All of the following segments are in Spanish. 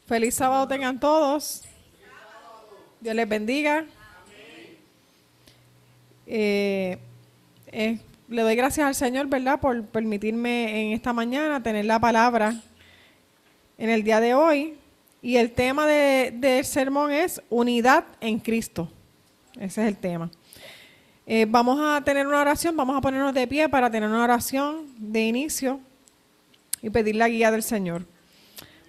Feliz sábado tengan todos. Dios les bendiga. Le doy gracias al Señor, ¿verdad?, por permitirme en esta mañana tener la palabra en el día de hoy. Y el tema del sermón es unidad en Cristo. Ese es el tema. Vamos a tener una oración, vamos a ponernos de pie para tener una oración de inicio y pedir la guía del Señor.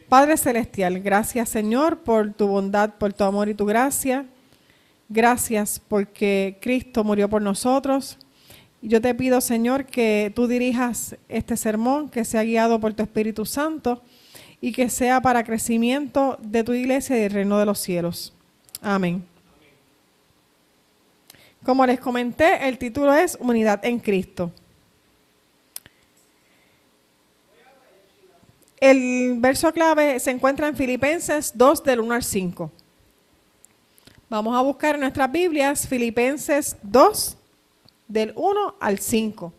Padre Celestial, gracias Señor por tu bondad, por tu amor y tu gracia. Gracias porque Cristo murió por nosotros. Yo te pido, Señor, que tú dirijas este sermón, que sea guiado por tu Espíritu Santo y que sea para crecimiento de tu iglesia y del reino de los cielos. Amén. Como les comenté, el título es Unidad en Cristo. El verso clave se encuentra en Filipenses 2, del 1 al 5. Vamos a buscar en nuestras Biblias Filipenses 2, del 1 al 5.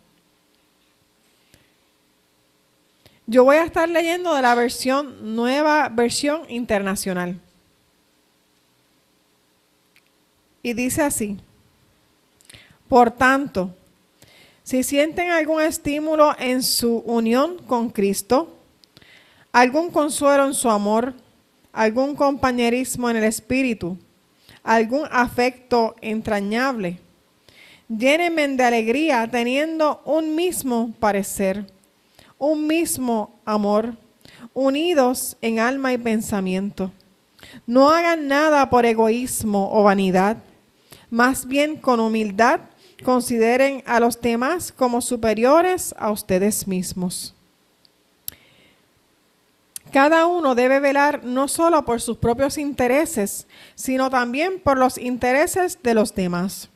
Yo voy a estar leyendo de la nueva versión internacional. Y dice así: por tanto, si sienten algún estímulo en su unión con Cristo, algún consuelo en su amor, algún compañerismo en el espíritu, algún afecto entrañable, llénenme de alegría teniendo un mismo parecer, un mismo amor, unidos en alma y pensamiento. No hagan nada por egoísmo o vanidad, más bien con humildad consideren a los demás como superiores a ustedes mismos. Cada uno debe velar no solo por sus propios intereses, sino también por los intereses de los demás.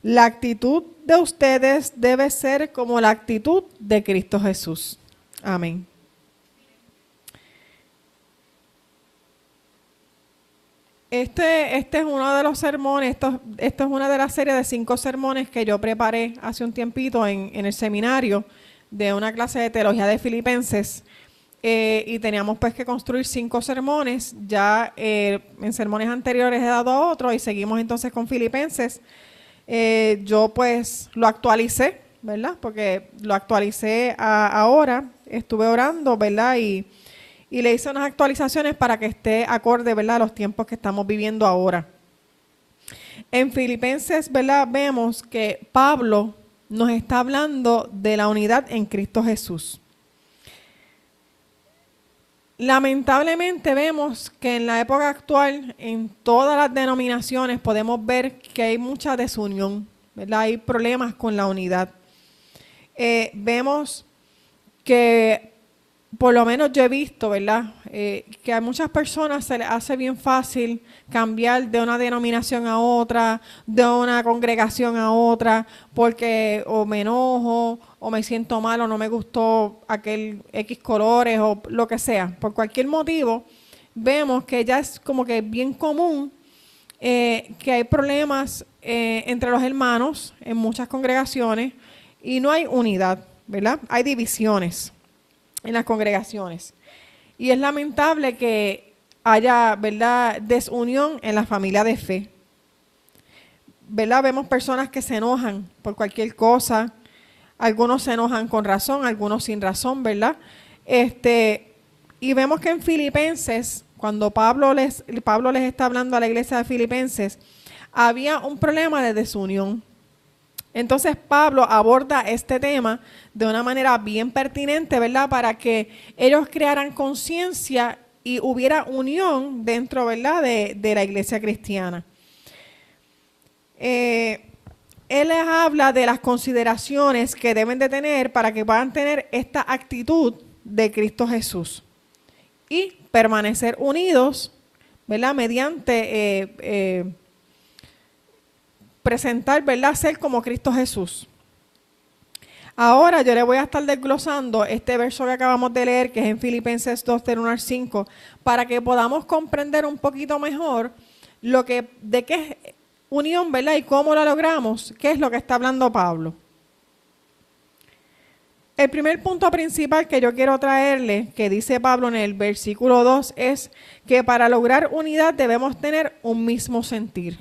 La actitud de ustedes debe ser como la actitud de Cristo Jesús. Amén. Este es uno de los sermones, esto es una de las series de 5 sermones que yo preparé hace un tiempito en el seminario de una clase de teología de Filipenses. Y teníamos pues que construir 5 sermones. Ya en sermones anteriores he dado otro y seguimos entonces con Filipenses. Yo pues lo actualicé, ¿verdad? Porque lo actualicé ahora, estuve orando, ¿verdad? Y le hice unas actualizaciones para que esté acorde, ¿verdad?, a los tiempos que estamos viviendo ahora. En Filipenses, ¿verdad?, vemos que Pablo nos está hablando de la unidad en Cristo Jesús. Lamentablemente vemos que en la época actual, en todas las denominaciones, podemos ver que hay mucha desunión, ¿verdad? Hay problemas con la unidad. Vemos que, por lo menos yo he visto, ¿verdad?, que a muchas personas se les hace bien fácil cambiar de una denominación a otra, de una congregación a otra, porque o me enojo, o me siento mal, o no me gustó aquel X colores, o lo que sea. Por cualquier motivo, vemos que ya es como que bien común que hay problemas entre los hermanos en muchas congregaciones y no hay unidad, ¿verdad? Hay divisiones en las congregaciones. Y es lamentable que haya, ¿verdad?, desunión en la familia de fe. ¿Verdad? Vemos personas que se enojan por cualquier cosa. Algunos se enojan con razón, algunos sin razón, ¿verdad? Y vemos que en Filipenses, cuando Pablo les está hablando a la iglesia de Filipenses, había un problema de desunión. Entonces Pablo aborda este tema de una manera bien pertinente, ¿verdad?, para que ellos crearan conciencia y hubiera unión dentro, ¿verdad?, de la iglesia cristiana. Él les habla de las consideraciones que deben de tener para que puedan tener esta actitud de Cristo Jesús y permanecer unidos, ¿verdad?, mediante presentar, ¿verdad?, ser como Cristo Jesús. Ahora yo le voy a estar desglosando este verso que acabamos de leer, que es en Filipenses 2, del 1 al 5, para que podamos comprender un poquito mejor de qué es unión, ¿verdad?, y cómo la logramos, qué es lo que está hablando Pablo. El primer punto principal que yo quiero traerle, que dice Pablo en el versículo 2, es que para lograr unidad debemos tener un mismo sentir,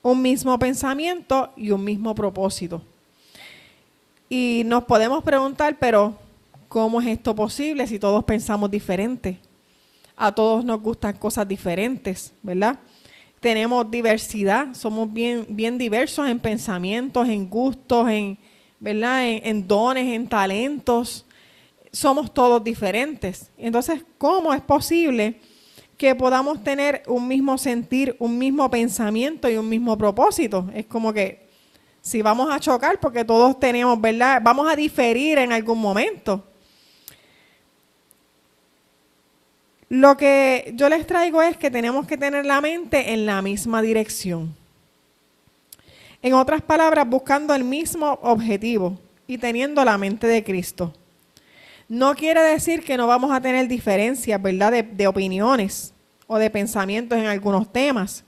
un mismo pensamiento y un mismo propósito. Y nos podemos preguntar, pero ¿cómo es esto posible si todos pensamos diferente? A todos nos gustan cosas diferentes, ¿verdad? Tenemos diversidad, somos bien diversos en pensamientos, en gustos, ¿verdad? En dones, en talentos. Somos todos diferentes. Entonces, ¿cómo es posible que podamos tener un mismo sentir, un mismo pensamiento y un mismo propósito? Es como que si vamos a chocar, porque todos tenemos, ¿verdad? Vamos a diferir en algún momento. Lo que yo les traigo es que tenemos que tener la mente en la misma dirección. En otras palabras, buscando el mismo objetivo y teniendo la mente de Cristo. No quiere decir que no vamos a tener diferencias, ¿verdad?, de opiniones o de pensamientos en algunos temas,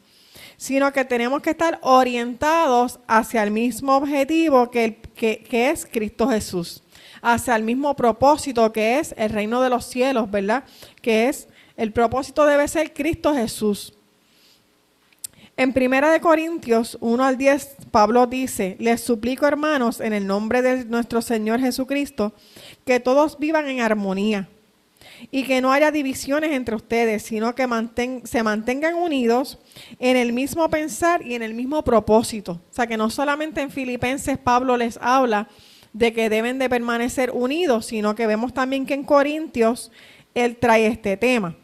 sino que tenemos que estar orientados hacia el mismo objetivo que es Cristo Jesús, hacia el mismo propósito que es el reino de los cielos, ¿verdad?, que es, el propósito debe ser Cristo Jesús. En 1 Corintios 1 al 10, Pablo dice, les suplico, hermanos, en el nombre de nuestro Señor Jesucristo, que todos vivan en armonía y que no haya divisiones entre ustedes, sino que se mantengan unidos en el mismo pensar y en el mismo propósito. O sea, que no solamente en Filipenses Pablo les habla de que deben de permanecer unidos, sino que vemos también que en Corintios él trae este tema.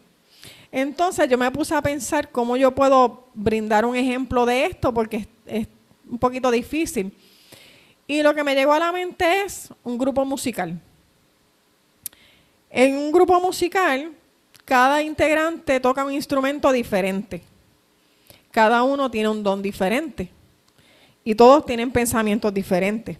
Entonces yo me puse a pensar cómo yo puedo brindar un ejemplo de esto, porque es un poquito difícil. Y lo que me llegó a la mente es un grupo musical. En un grupo musical, cada integrante toca un instrumento diferente. Cada uno tiene un don diferente. Y todos tienen pensamientos diferentes.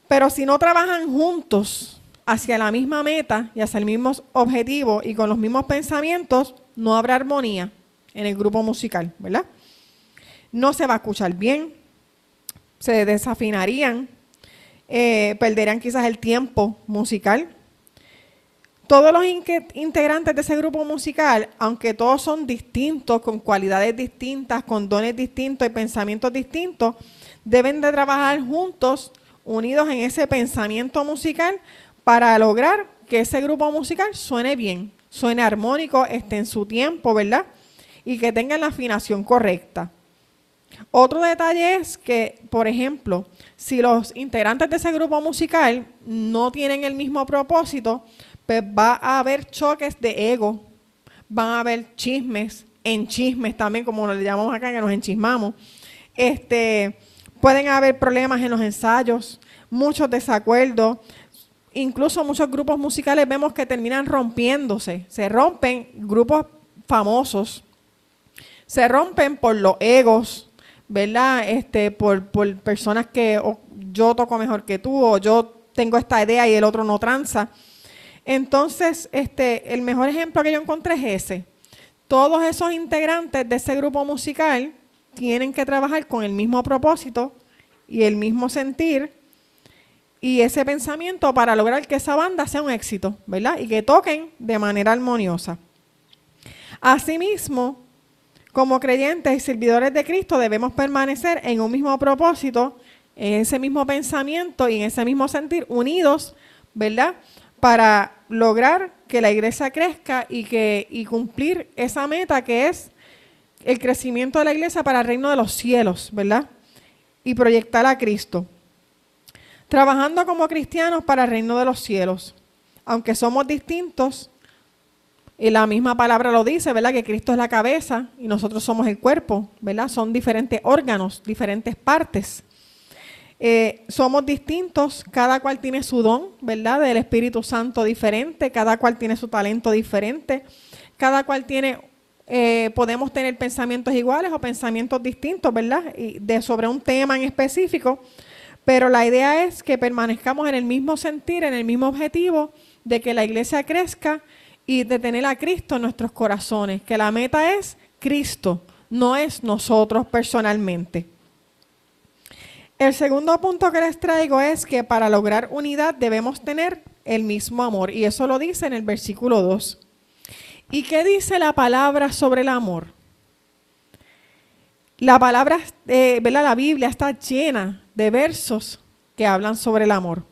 Pero si no trabajan juntos hacia la misma meta y hacia el mismo objetivo y con los mismos pensamientos, no habrá armonía en el grupo musical, ¿verdad? No se va a escuchar bien, se desafinarían, perderían quizás el tiempo musical. Todos los integrantes de ese grupo musical, aunque todos son distintos, con cualidades distintas, con dones distintos y pensamientos distintos, deben de trabajar juntos, unidos en ese pensamiento musical, para lograr que ese grupo musical suene bien, suene armónico, esté en su tiempo, ¿verdad? Y que tengan la afinación correcta. Otro detalle es que, por ejemplo, si los integrantes de ese grupo musical no tienen el mismo propósito, pues va a haber choques de ego, van a haber chismes, enchismes también, como le llamamos acá, que nos enchismamos. Pueden haber problemas en los ensayos, muchos desacuerdos. Incluso muchos grupos musicales vemos que terminan rompiéndose. Se rompen grupos famosos. Se rompen por los egos, ¿verdad? Por personas que yo toco mejor que tú, o yo tengo esta idea y el otro no tranza. Entonces, el mejor ejemplo que yo encontré es ese. Todos esos integrantes de ese grupo musical tienen que trabajar con el mismo propósito y el mismo sentir y ese pensamiento para lograr que esa banda sea un éxito, ¿verdad? Y que toquen de manera armoniosa. Asimismo, como creyentes y servidores de Cristo debemos permanecer en un mismo propósito, en ese mismo pensamiento y en ese mismo sentir, unidos, ¿verdad?, para lograr que la iglesia crezca y cumplir esa meta que es el crecimiento de la iglesia para el reino de los cielos, ¿verdad? Y proyectar a Cristo. Trabajando como cristianos para el reino de los cielos. Aunque somos distintos, y la misma palabra lo dice, ¿verdad?, que Cristo es la cabeza y nosotros somos el cuerpo, ¿verdad? Son diferentes órganos, diferentes partes. Somos distintos, cada cual tiene su don, ¿verdad?, del Espíritu Santo diferente, cada cual tiene su talento diferente, cada cual tiene, podemos tener pensamientos iguales o pensamientos distintos, ¿verdad?, sobre un tema en específico, pero la idea es que permanezcamos en el mismo sentir, en el mismo objetivo de que la iglesia crezca y de tener a Cristo en nuestros corazones, que la meta es Cristo, no es nosotros personalmente. El segundo punto que les traigo es que para lograr unidad debemos tener el mismo amor. Y eso lo dice en el versículo 2. ¿Y qué dice la palabra sobre el amor? La palabra, ¿verdad? La Biblia está llena de versos que hablan sobre el amor.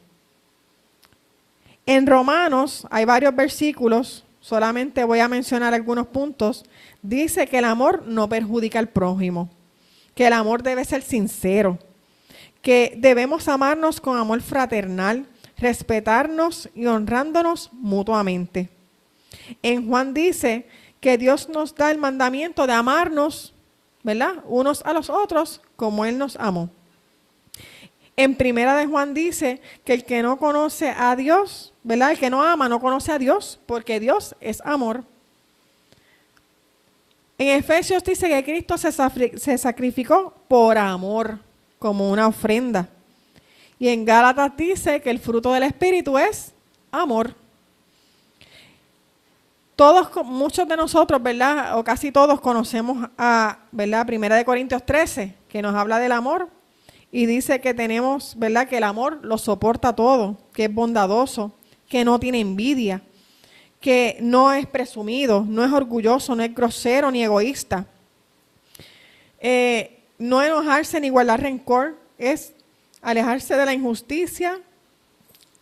En Romanos hay varios versículos, solamente voy a mencionar algunos puntos. Dice que el amor no perjudica al prójimo, que el amor debe ser sincero, que debemos amarnos con amor fraternal, respetarnos y honrándonos mutuamente. En Juan dice que Dios nos da el mandamiento de amarnos, ¿verdad?, unos a los otros como Él nos amó. En Primera de Juan dice que el que no conoce a Dios, ¿verdad?, el que no ama no conoce a Dios, porque Dios es amor. En Efesios dice que Cristo se sacrificó por amor, como una ofrenda. Y en Gálatas dice que el fruto del Espíritu es amor. Todos, muchos de nosotros, ¿verdad?, o casi todos conocemos a, ¿verdad?, Primera de Corintios 13, que nos habla del amor. Y dice que tenemos, ¿verdad?, que el amor lo soporta todo, que es bondadoso, que no tiene envidia, que no es presumido, no es orgulloso, no es grosero ni egoísta. No enojarse ni guardar rencor, es alejarse de la injusticia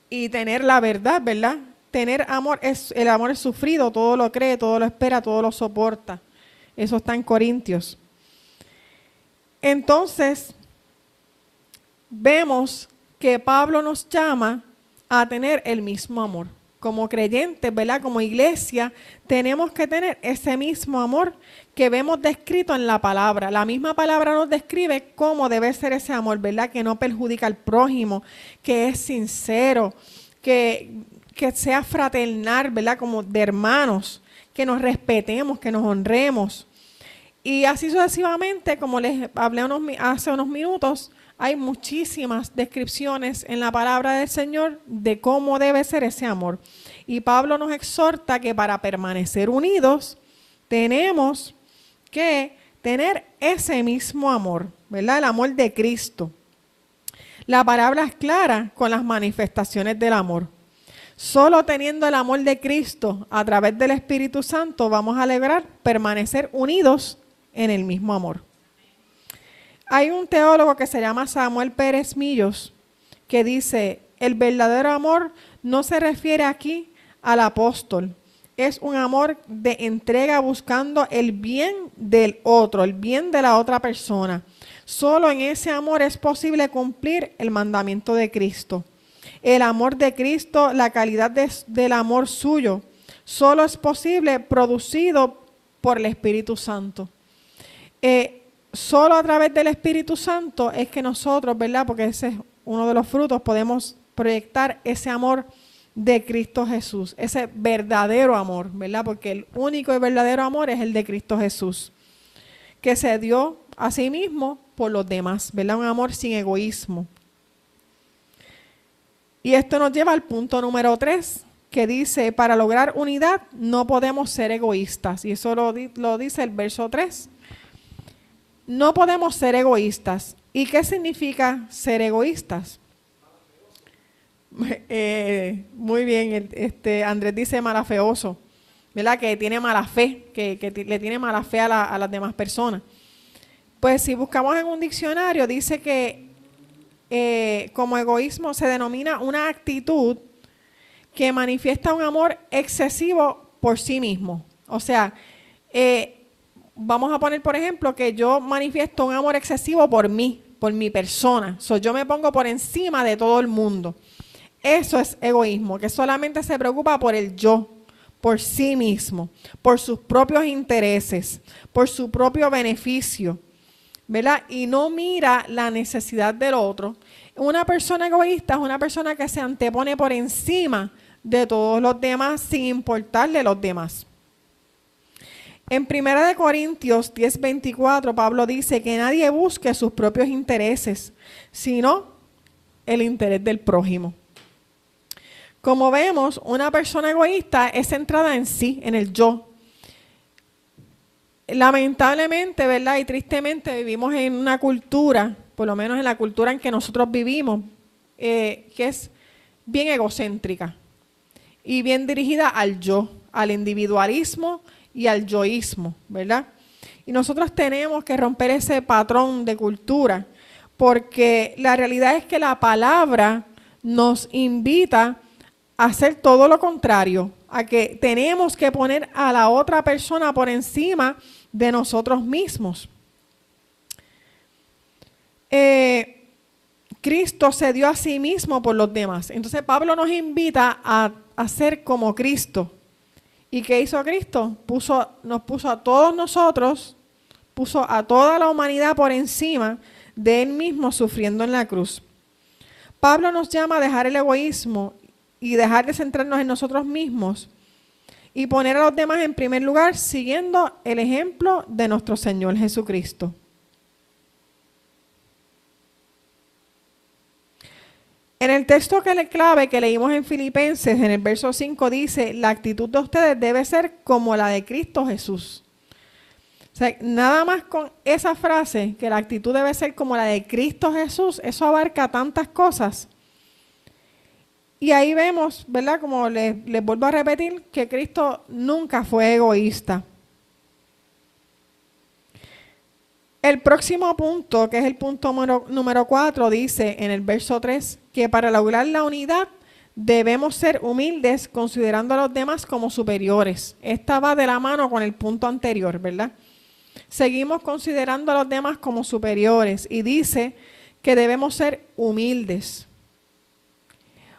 y tener la verdad, ¿verdad? Tener amor, el amor es sufrido, todo lo cree, todo lo espera, todo lo soporta. Eso está en Corintios. Entonces, vemos que Pablo nos llama a tener el mismo amor. Como creyentes, ¿verdad?, como iglesia, tenemos que tener ese mismo amor que vemos descrito en la palabra. La misma palabra nos describe cómo debe ser ese amor, ¿verdad?, que no perjudica al prójimo, que es sincero, que sea fraternal, ¿verdad?, como de hermanos, que nos respetemos, que nos honremos. Y así sucesivamente, como les hablé hace unos minutos, hay muchísimas descripciones en la palabra del Señor de cómo debe ser ese amor. Y Pablo nos exhorta que para permanecer unidos tenemos que tener ese mismo amor, ¿verdad? El amor de Cristo. La palabra es clara con las manifestaciones del amor. Solo teniendo el amor de Cristo a través del Espíritu Santo vamos a lograr permanecer unidos en el mismo amor. Hay un teólogo que se llama Samuel Pérez Millos que dice, el verdadero amor no se refiere aquí al apóstol, es un amor de entrega buscando el bien del otro, el bien de la otra persona. Solo en ese amor es posible cumplir el mandamiento de Cristo. El amor de Cristo, la calidad del amor suyo, solo es posible producido por el Espíritu Santo. Solo a través del Espíritu Santo es que nosotros, ¿verdad?, porque ese es uno de los frutos, podemos proyectar ese amor de Cristo Jesús, ese verdadero amor, ¿verdad?, porque el único y verdadero amor es el de Cristo Jesús, que se dio a sí mismo por los demás, ¿verdad?, un amor sin egoísmo. Y esto nos lleva al punto número 3, que dice, para lograr unidad no podemos ser egoístas, y eso lo dice el verso 3. No podemos ser egoístas. ¿Y qué significa ser egoístas? Muy bien, Andrés dice malafeoso, ¿verdad?, que tiene mala fe, que le tiene mala fe a las demás personas. Pues si buscamos en un diccionario, dice que como egoísmo se denomina una actitud que manifiesta un amor excesivo por sí mismo. O sea, vamos a poner, por ejemplo, que yo manifiesto un amor excesivo por mí, por mi persona. Yo me pongo por encima de todo el mundo. Eso es egoísmo, que solamente se preocupa por el yo, por sí mismo, por sus propios intereses, por su propio beneficio, ¿verdad? Y no mira la necesidad del otro. Una persona egoísta es una persona que se antepone por encima de todos los demás sin importarle los demás. En 1 Corintios 10:24, Pablo dice que nadie busque sus propios intereses, sino el interés del prójimo. Como vemos, una persona egoísta es centrada en sí, en el yo. Lamentablemente, ¿verdad?, y tristemente vivimos en una cultura por lo menos en la cultura en que nosotros vivimos, que es bien egocéntrica y bien dirigida al yo, al individualismo y al yoísmo, ¿verdad? Y nosotros tenemos que romper ese patrón de cultura, porque la realidad es que la palabra nos invita a hacer todo lo contrario, a que tenemos que poner a la otra persona por encima de nosotros mismos. Cristo se dio a sí mismo por los demás. Entonces Pablo nos invita a ser como Cristo. ¿Y qué hizo Cristo? Nos puso a todos nosotros, puso a toda la humanidad por encima de Él mismo sufriendo en la cruz. Pablo nos llama a dejar el egoísmo y dejar de centrarnos en nosotros mismos y poner a los demás en primer lugar siguiendo el ejemplo de nuestro Señor Jesucristo. En el texto clave que leímos en Filipenses, en el verso 5 dice, la actitud de ustedes debe ser como la de Cristo Jesús. O sea, nada más con esa frase, que la actitud debe ser como la de Cristo Jesús, eso abarca tantas cosas. Y ahí vemos, ¿verdad? Como les vuelvo a repetir, que Cristo nunca fue egoísta. El próximo punto, que es el punto número 4, dice en el verso 3, que para lograr la unidad debemos ser humildes considerando a los demás como superiores. Esta va de la mano con el punto anterior, ¿verdad? Seguimos considerando a los demás como superiores y dice que debemos ser humildes.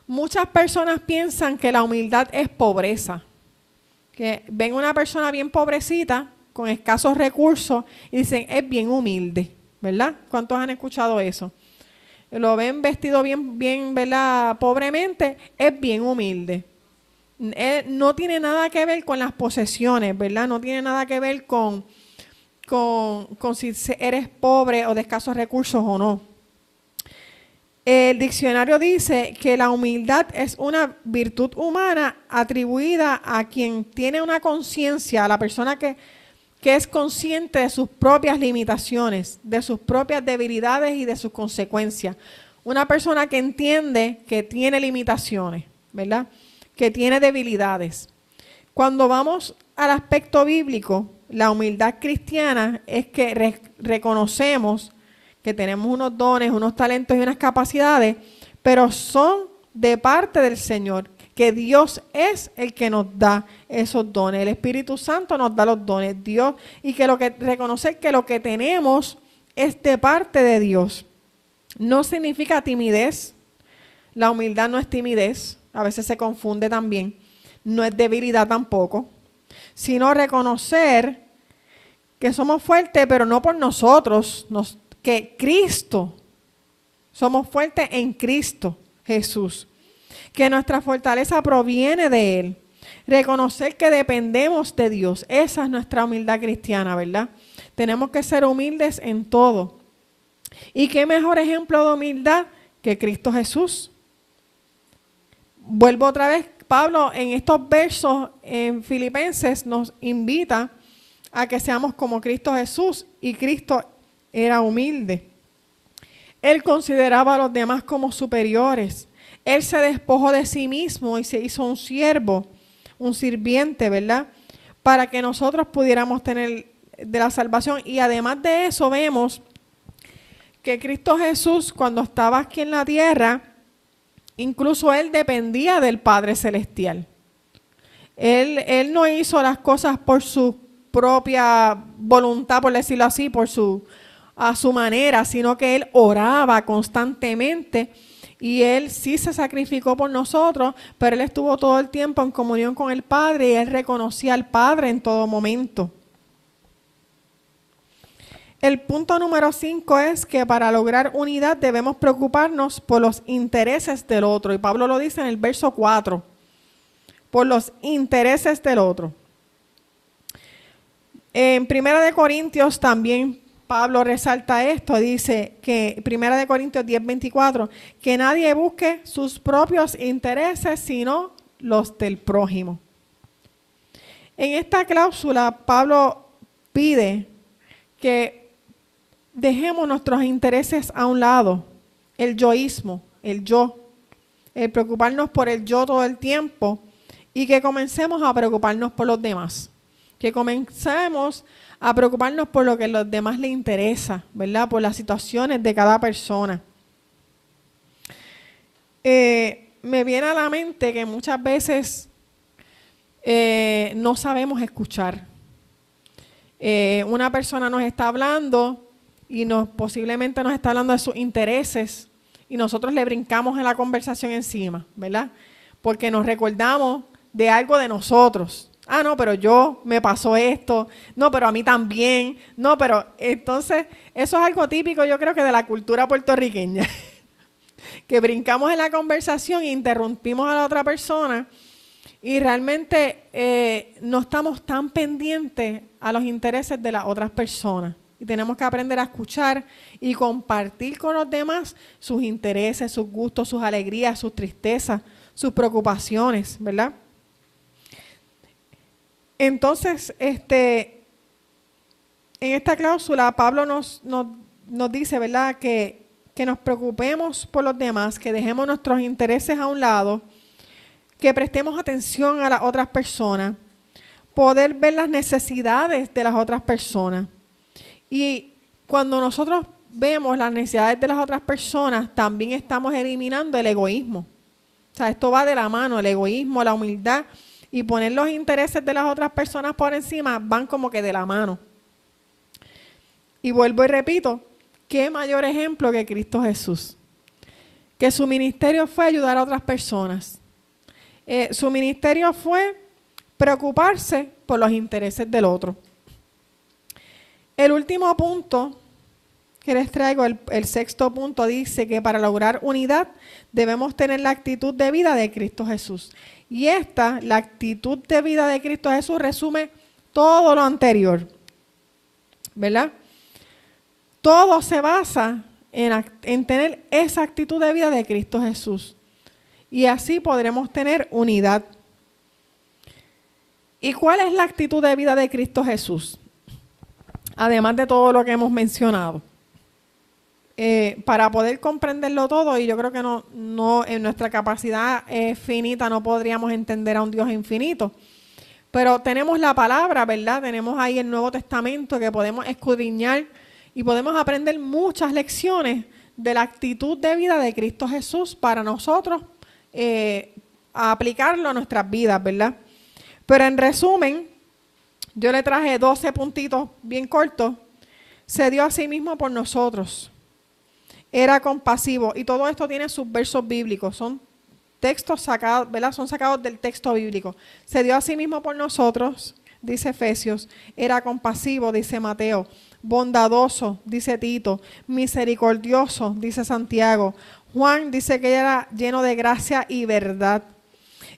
Muchas personas piensan que la humildad es pobreza, que ven una persona bien pobrecita, con escasos recursos, y dicen, es bien humilde, ¿verdad? ¿Cuántos han escuchado eso? Lo ven vestido bien, ¿verdad? Pobremente, es bien humilde. No tiene nada que ver con las posesiones, ¿verdad? No tiene nada que ver con si eres pobre o de escasos recursos o no. El diccionario dice que la humildad es una virtud humana atribuida a quien tiene una conciencia, a la persona que es consciente de sus propias limitaciones, de sus propias debilidades y de sus consecuencias. Una persona que entiende que tiene limitaciones, ¿verdad? Que tiene debilidades. Cuando vamos al aspecto bíblico, la humildad cristiana es que reconocemos que tenemos unos dones, unos talentos y unas capacidades, pero son de parte del Señor, que Dios es el que nos da esos dones. El Espíritu Santo nos da los dones, Dios, y que reconocer que lo que tenemos es de parte de Dios. No significa timidez, la humildad no es timidez, a veces se confunde también, no es debilidad tampoco, sino reconocer que somos fuertes, pero no por nosotros, que Cristo, somos fuertes en Cristo Jesús, que nuestra fortaleza proviene de Él. Reconocer que dependemos de Dios, esa es nuestra humildad cristiana, ¿verdad? Tenemos que ser humildes en todo. ¿Y qué mejor ejemplo de humildad que Cristo Jesús? Vuelvo otra vez, Pablo en estos versos en Filipenses nos invita a que seamos como Cristo Jesús, y Cristo era humilde. Él consideraba a los demás como superiores. Él se despojó de sí mismo y se hizo un siervo, un sirviente, ¿verdad? Para que nosotros pudiéramos tener de la salvación. Y además de eso vemos que Cristo Jesús, cuando estaba aquí en la tierra, incluso Él dependía del Padre Celestial. Él no hizo las cosas por su propia voluntad, por decirlo así, a su manera, sino que Él oraba constantemente y Él sí se sacrificó por nosotros, pero Él estuvo todo el tiempo en comunión con el Padre y Él reconocía al Padre en todo momento. El punto número 5 es que para lograr unidad debemos preocuparnos por los intereses del otro, y Pablo lo dice en el verso 4, por los intereses del otro. En 1 Corintios también Pablo resalta esto, dice que 1 Corintios 10:24, que nadie busque sus propios intereses sino los del prójimo. En esta cláusula Pablo pide que dejemos nuestros intereses a un lado, el yoísmo, el yo, el preocuparnos por el yo todo el tiempo y que comencemos a preocuparnos por los demás, que comencemos a preocuparnos por lo que a los demás les interesa, ¿verdad? Por las situaciones de cada persona. Me viene a la mente que muchas veces no sabemos escuchar. Una persona nos está hablando y posiblemente nos está hablando de sus intereses y nosotros le brincamos en la conversación encima, ¿verdad? Porque nos recordamos de algo de nosotros. Ah, no, pero me pasó esto. No, pero a mí también. No, pero entonces eso es algo típico, yo creo que de la cultura puertorriqueña. Que brincamos en la conversación e interrumpimos a la otra persona y realmente no estamos tan pendientes a los intereses de las otras personas. Y tenemos que aprender a escuchar y compartir con los demás sus intereses, sus gustos, sus alegrías, sus tristezas, sus preocupaciones, ¿verdad? Entonces, en esta cláusula, Pablo nos dice, ¿verdad?, que nos preocupemos por los demás, que dejemos nuestros intereses a un lado, que prestemos atención a las otras personas, poder ver las necesidades de las otras personas. Y cuando nosotros vemos las necesidades de las otras personas, también estamos eliminando el egoísmo. O sea, esto va de la mano, el egoísmo, la humildad y poner los intereses de las otras personas por encima van como que de la mano. Y vuelvo y repito, ¿qué mayor ejemplo que Cristo Jesús? Que su ministerio fue ayudar a otras personas. Su ministerio fue preocuparse por los intereses del otro. El último punto que les traigo, el sexto punto, dice que para lograr unidad debemos tener la actitud de vida de Cristo Jesús. Y la actitud de vida de Cristo Jesús resume todo lo anterior, ¿verdad? Todo se basa en tener esa actitud de vida de Cristo Jesús. Y así podremos tener unidad. ¿Y cuál es la actitud de vida de Cristo Jesús? Además de todo lo que hemos mencionado. Para poder comprenderlo todo, y yo creo que no en nuestra capacidad finita no podríamos entender a un Dios infinito. Pero tenemos la palabra, ¿verdad? Tenemos ahí el Nuevo Testamento que podemos escudriñar y podemos aprender muchas lecciones de la actitud de vida de Cristo Jesús para nosotros aplicarlo a nuestras vidas, ¿verdad? Pero en resumen, yo le traje 12 puntitos bien cortos. Se dio a sí mismo por nosotros. Era compasivo. Y todo esto tiene sus versos bíblicos. Son textos sacados, ¿verdad? Son sacados del texto bíblico. Se dio a sí mismo por nosotros, dice Efesios. Era compasivo, dice Mateo. Bondadoso, dice Tito. Misericordioso, dice Santiago. Juan dice que era lleno de gracia y verdad.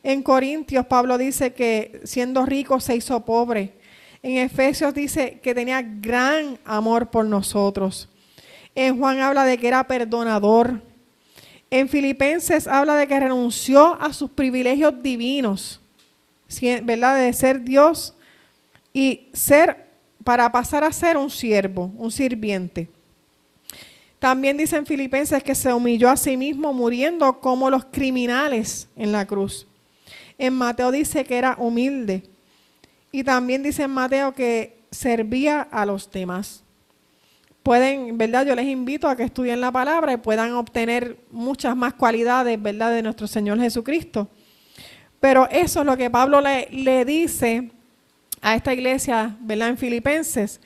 En Corintios, Pablo dice que siendo rico se hizo pobre. En Efesios dice que tenía gran amor por nosotros. En Juan habla de que era perdonador. En Filipenses habla de que renunció a sus privilegios divinos, ¿verdad? De ser Dios y para pasar a ser un siervo, un sirviente. También dice en Filipenses que se humilló a sí mismo muriendo como los criminales en la cruz. En Mateo dice que era humilde. Y también dice en Mateo que servía a los demás. Pueden, ¿verdad? Yo les invito a que estudien la palabra y puedan obtener muchas más cualidades, ¿verdad?, de nuestro Señor Jesucristo. Pero eso es lo que Pablo le dice a esta iglesia, ¿verdad?, en Filipenses,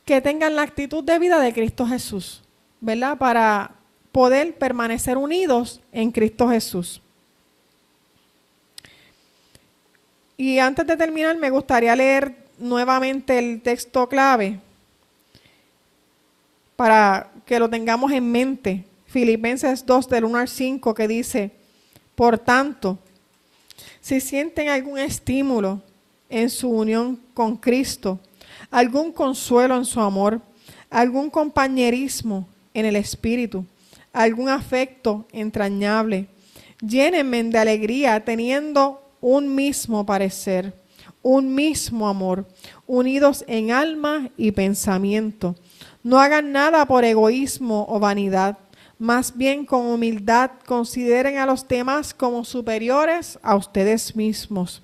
que tengan la actitud de vida de Cristo Jesús, ¿verdad?, para poder permanecer unidos en Cristo Jesús. Y antes de terminar, me gustaría leer nuevamente el texto clave para que lo tengamos en mente. Filipenses 2, del 1 al 5, que dice: por tanto, si sienten algún estímulo en su unión con Cristo, algún consuelo en su amor, algún compañerismo en el Espíritu, algún afecto entrañable, llénenme de alegría teniendo un mismo parecer, un mismo amor, unidos en alma y pensamiento. No hagan nada por egoísmo o vanidad. Más bien con humildad consideren a los demás como superiores a ustedes mismos.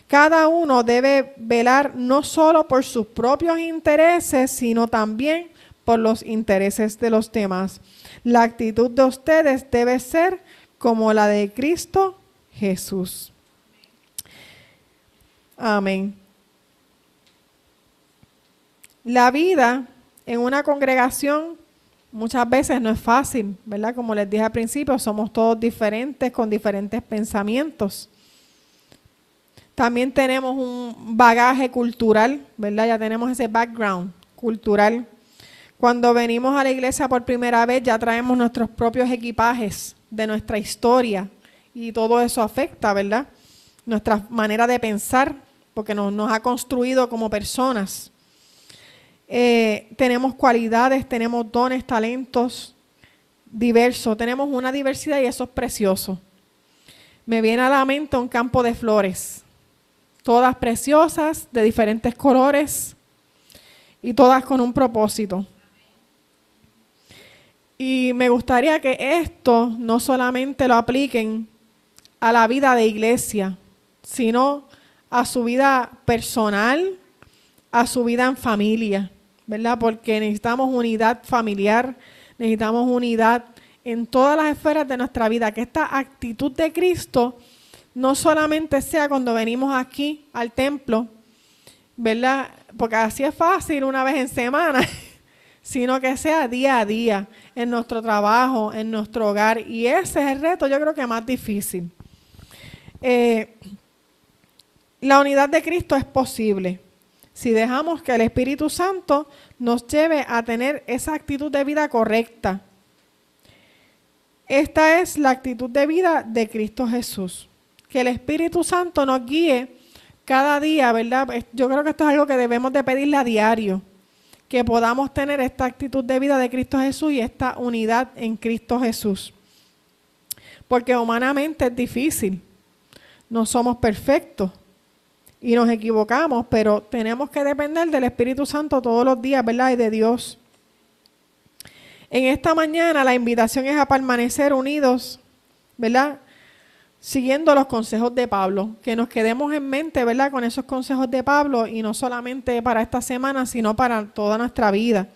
Cada uno debe velar no solo por sus propios intereses, sino también por los intereses de los demás. La actitud de ustedes debe ser como la de Cristo Jesús. Amén. La vida en una congregación muchas veces no es fácil, ¿verdad? Como les dije al principio, somos todos diferentes, con diferentes pensamientos. También tenemos un bagaje cultural, ¿verdad? Ya tenemos ese background cultural. Cuando venimos a la iglesia por primera vez, ya traemos nuestros propios equipajes de nuestra historia y todo eso afecta, ¿verdad? Nuestra manera de pensar, porque nos ha construido como personas. Tenemos cualidades, tenemos dones, talentos diversos, tenemos una diversidad y eso es precioso. Me viene a la mente un campo de flores, todas preciosas, de diferentes colores y todas con un propósito. Y me gustaría que esto no solamente lo apliquen a la vida de iglesia, sino a su vida personal, a su vida en familia, ¿verdad? Porque necesitamos unidad familiar, necesitamos unidad en todas las esferas de nuestra vida, que esta actitud de Cristo no solamente sea cuando venimos aquí al templo, ¿verdad? Porque así es fácil una vez en semana, sino que sea día a día, en nuestro trabajo, en nuestro hogar. Y ese es el reto, yo creo que más difícil. La unidad de Cristo es posible si dejamos que el Espíritu Santo nos lleve a tener esa actitud de vida correcta. Esta es la actitud de vida de Cristo Jesús. Que el Espíritu Santo nos guíe cada día, ¿verdad? Yo creo que esto es algo que debemos de pedirle a diario. Que podamos tener esta actitud de vida de Cristo Jesús y esta unidad en Cristo Jesús. Porque humanamente es difícil. No somos perfectos. Y nos equivocamos, pero tenemos que depender del Espíritu Santo todos los días, ¿verdad? Y de Dios. En esta mañana la invitación es a permanecer unidos, ¿verdad? Siguiendo los consejos de Pablo. Que nos quedemos en mente, ¿verdad? Con esos consejos de Pablo y no solamente para esta semana, sino para toda nuestra vida.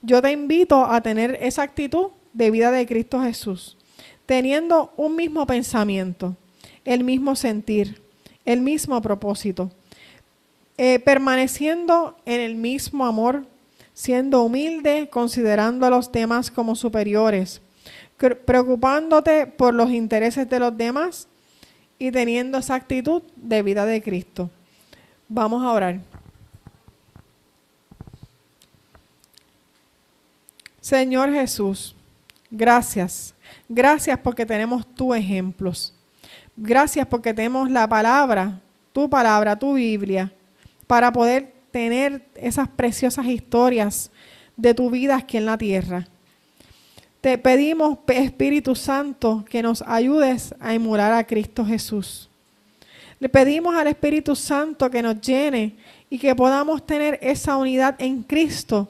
Yo te invito a tener esa actitud de vida de Cristo Jesús. Teniendo un mismo pensamiento, el mismo sentir, el mismo propósito, permaneciendo en el mismo amor, siendo humilde, considerando a los demás como superiores, preocupándote por los intereses de los demás y teniendo esa actitud de vida de Cristo. Vamos a orar. Señor Jesús, gracias. Gracias porque tenemos tus ejemplos. Gracias porque tenemos la palabra, tu Biblia, para poder tener esas preciosas historias de tu vida aquí en la tierra. Te pedimos, Espíritu Santo, que nos ayudes a emular a Cristo Jesús. Le pedimos al Espíritu Santo que nos llene y que podamos tener esa unidad en Cristo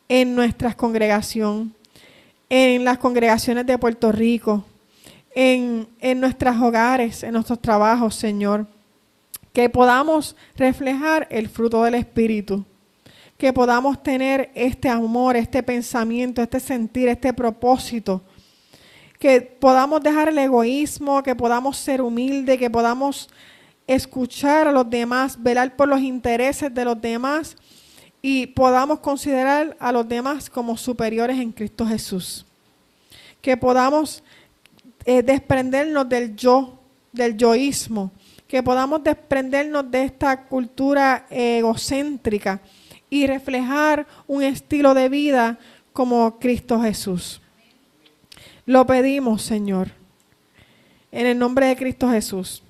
en nuestra congregación, en las congregaciones de Puerto Rico, en nuestros hogares, en nuestros trabajos, Señor. Que podamos reflejar el fruto del Espíritu. Que podamos tener este amor, este pensamiento, este sentir, este propósito. Que podamos dejar el egoísmo, que podamos ser humildes, que podamos escuchar a los demás, velar por los intereses de los demás y podamos considerar a los demás como superiores en Cristo Jesús. Que podamos desprendernos del yo, del yoísmo, que podamos desprendernos de esta cultura egocéntrica y reflejar un estilo de vida como Cristo Jesús. Lo pedimos, Señor, en el nombre de Cristo Jesús.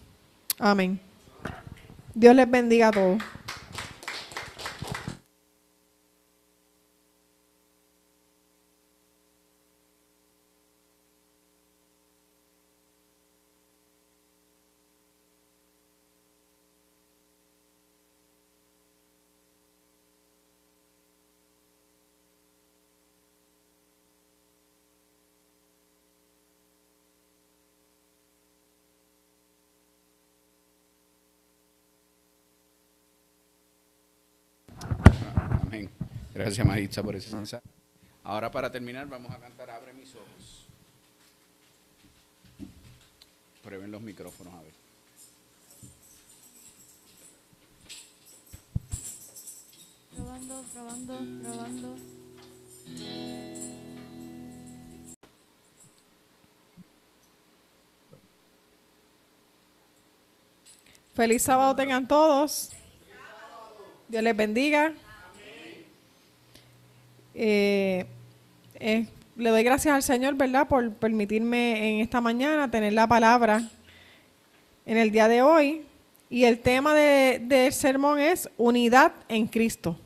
Amén. Dios les bendiga a todos. Gracias, Maritza, por ese mensaje. Ahora, para terminar, vamos a cantar Abre mis ojos. Prueben los micrófonos, a ver. Probando, probando, probando. Feliz sábado tengan todos. Dios les bendiga. Le doy gracias al Señor, ¿verdad?, por permitirme en esta mañana tener la palabra en el día de hoy. Y el tema del sermón es unidad en Cristo.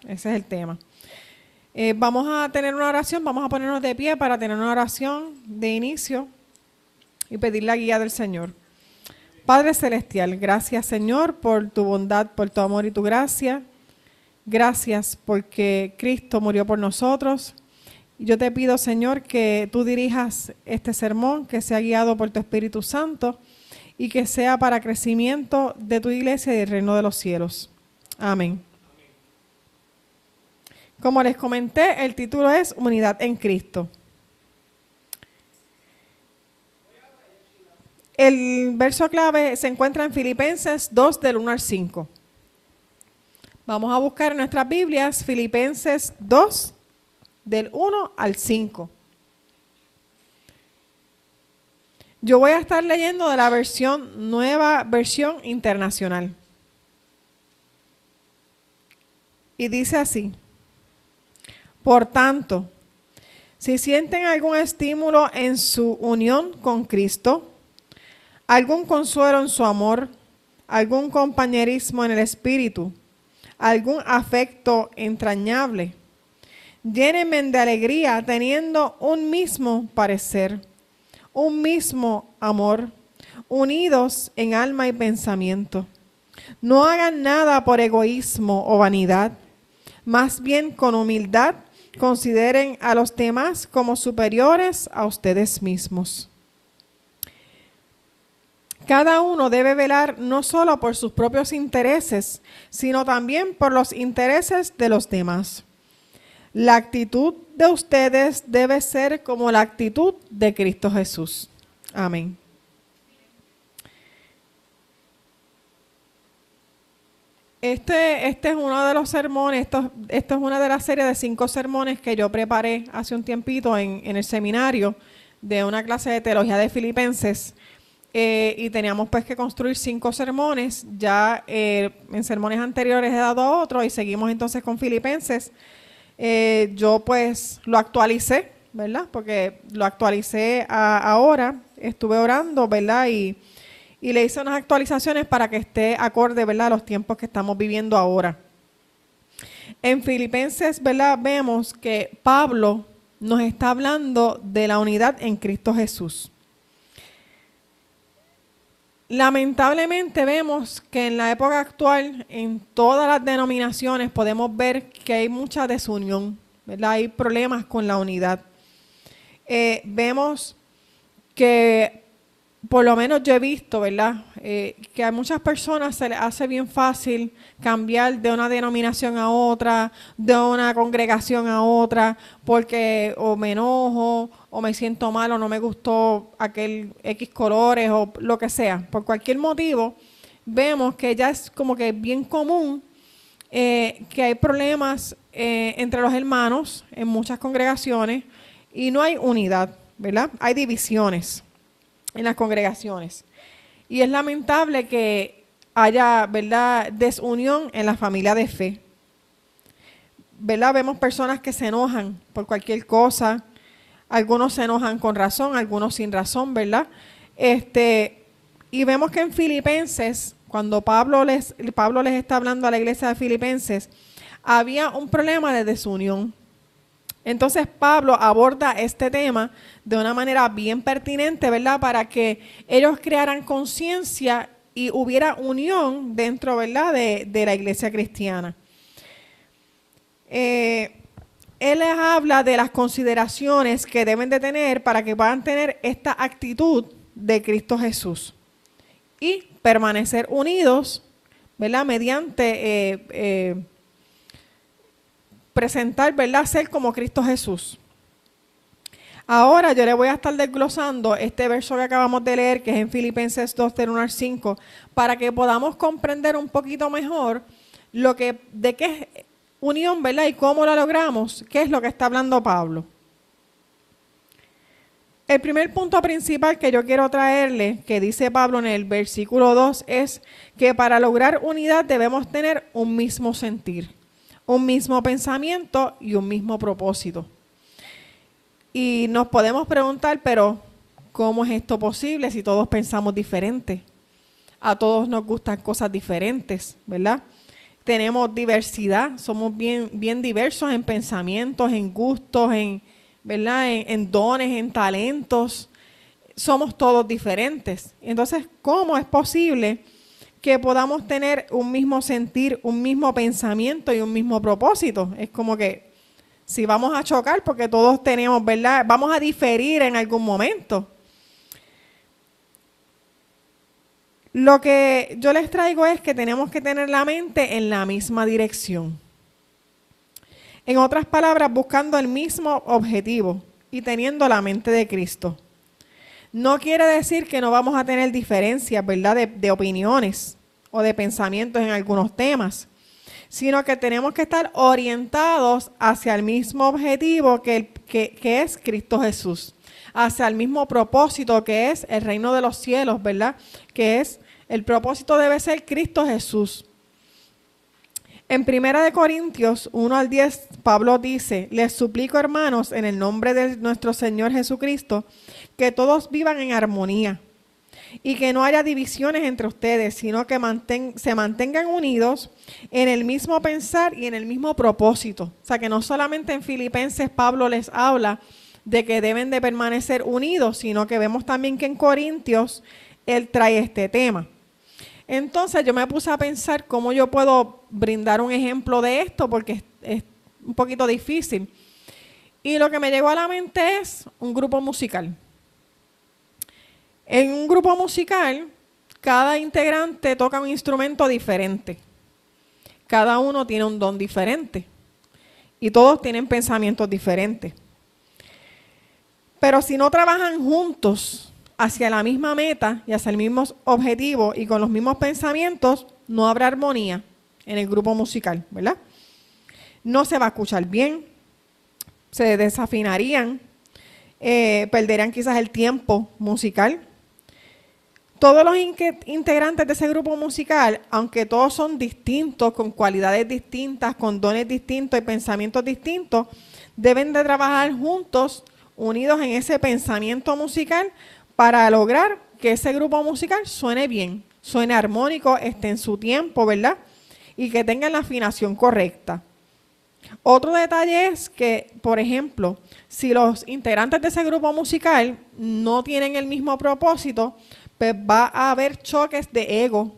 Ese es el tema. Vamos a tener una oración, vamos a ponernos de pie para tener una oración de inicio y pedir la guía del Señor. Padre Celestial, gracias, Señor, por tu bondad, por tu amor y tu gracia. Gracias porque Cristo murió por nosotros. Y yo te pido, Señor, que tú dirijas este sermón, que sea guiado por tu Espíritu Santo y que sea para crecimiento de tu iglesia y del reino de los cielos. Amén. Como les comenté, el título es Unidad en Cristo. El verso clave se encuentra en Filipenses 2, del 1 al 5. Vamos a buscar en nuestras Biblias Filipenses 2, del 1 al 5. Yo voy a estar leyendo de la nueva versión internacional. Y dice así: por tanto, si sienten algún estímulo en su unión con Cristo, algún consuelo en su amor, algún compañerismo en el Espíritu, algún afecto entrañable, llénenme de alegría teniendo un mismo parecer, un mismo amor, unidos en alma y pensamiento. No hagan nada por egoísmo o vanidad, más bien con humildad consideren a los demás como superiores a ustedes mismos. Cada uno debe velar no solo por sus propios intereses, sino también por los intereses de los demás. La actitud de ustedes debe ser como la actitud de Cristo Jesús. Amén. Este es uno de los sermones, esto es una de las series de 5 sermones que yo preparé hace un tiempito en el seminario de una clase de teología de Filipenses. Y teníamos pues que construir 5 sermones. Ya en sermones anteriores he dado a otro y seguimos entonces con Filipenses. Yo pues lo actualicé, ¿verdad? Porque lo actualicé ahora, estuve orando, ¿verdad? Y le hice unas actualizaciones para que esté acorde, ¿verdad?, a los tiempos que estamos viviendo ahora. En Filipenses, ¿verdad?, vemos que Pablo nos está hablando de la unidad en Cristo Jesús. Lamentablemente vemos que en la época actual, en todas las denominaciones, podemos ver que hay mucha desunión, ¿verdad? Hay problemas con la unidad. Vemos que, por lo menos yo he visto, ¿verdad?, que a muchas personas se les hace bien fácil cambiar de una denominación a otra, de una congregación a otra, porque o me enojo, o me siento mal, o no me gustó aquel X colores, o lo que sea. Por cualquier motivo, vemos que ya es como que bien común que hay problemas entre los hermanos en muchas congregaciones y no hay unidad, ¿verdad? Hay divisiones en las congregaciones. Y es lamentable que haya, ¿verdad?, desunión en la familia de fe. ¿Verdad? Vemos personas que se enojan por cualquier cosa. Algunos se enojan con razón, algunos sin razón, ¿verdad? Y vemos que en Filipenses, cuando Pablo les está hablando a la iglesia de Filipenses, había un problema de desunión. Entonces Pablo aborda este tema de una manera bien pertinente, ¿verdad?, para que ellos crearan conciencia y hubiera unión dentro, ¿verdad?, de la iglesia cristiana. Él les habla de las consideraciones que deben de tener para que puedan tener esta actitud de Cristo Jesús y permanecer unidos, ¿verdad?, mediante presentar, ¿verdad?, ser como Cristo Jesús. Ahora yo le voy a estar desglosando este verso que acabamos de leer, que es en Filipenses 2, del 1 al 5, para que podamos comprender un poquito mejor de qué es unión, ¿verdad?, y cómo la logramos, qué es lo que está hablando Pablo. El primer punto principal que yo quiero traerle, que dice Pablo en el versículo 2, es que para lograr unidad debemos tener un mismo sentir, un mismo pensamiento y un mismo propósito. Y nos podemos preguntar, pero ¿cómo es esto posible si todos pensamos diferente? A todos nos gustan cosas diferentes, ¿verdad? Tenemos diversidad, somos bien diversos en pensamientos, en gustos, ¿verdad?, en dones, en talentos. Somos todos diferentes. Entonces, ¿cómo es posible que podamos tener un mismo sentir, un mismo pensamiento y un mismo propósito? Es como que si vamos a chocar, porque todos tenemos, ¿verdad?, vamos a diferir en algún momento. Lo que yo les traigo es que tenemos que tener la mente en la misma dirección. En otras palabras, buscando el mismo objetivo y teniendo la mente de Cristo. No quiere decir que no vamos a tener diferencias, ¿verdad?, de opiniones o de pensamientos en algunos temas, sino que tenemos que estar orientados hacia el mismo objetivo que es Cristo Jesús, hacia el mismo propósito que es el reino de los cielos, ¿verdad?, que es, el propósito debe ser Cristo Jesús. En 1 Corintios 1 al 10, Pablo dice: les suplico, hermanos, en el nombre de nuestro Señor Jesucristo, que todos vivan en armonía y que no haya divisiones entre ustedes, sino que se mantengan unidos en el mismo pensar y en el mismo propósito. O sea, que no solamente en Filipenses Pablo les habla de que deben de permanecer unidos, sino que vemos también que en Corintios él trae este tema. Entonces yo me puse a pensar cómo yo puedo brindar un ejemplo de esto, porque es un poquito difícil. Y lo que me llegó a la mente es un grupo musical. En un grupo musical, cada integrante toca un instrumento diferente. Cada uno tiene un don diferente. Y todos tienen pensamientos diferentes. Pero si no trabajan juntos hacia la misma meta y hacia el mismo objetivo y con los mismos pensamientos, no habrá armonía en el grupo musical, ¿verdad? No se va a escuchar bien, se desafinarían, perderían quizás el tiempo musical. Todos los integrantes de ese grupo musical, aunque todos son distintos, con cualidades distintas, con dones distintos y pensamientos distintos, deben de trabajar juntos, unidos en ese pensamiento musical, para lograr que ese grupo musical suene bien, suene armónico, esté en su tiempo, ¿verdad? Y que tengan la afinación correcta. Otro detalle es que, por ejemplo, si los integrantes de ese grupo musical no tienen el mismo propósito, pues va a haber choques de ego,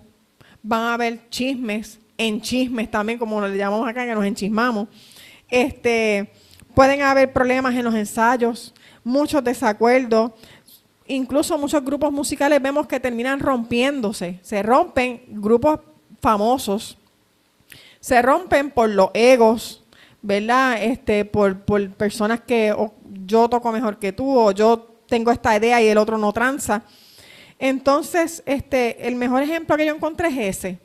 van a haber chismes, enchismes también, como le llamamos acá, que nos enchismamos. Pueden haber problemas en los ensayos, muchos desacuerdos. Incluso muchos grupos musicales vemos que terminan rompiéndose. Se rompen grupos famosos. Se rompen por los egos, ¿verdad? Por personas que yo toco mejor que tú, o yo tengo esta idea y el otro no tranza. Entonces, el mejor ejemplo que yo encontré es ese.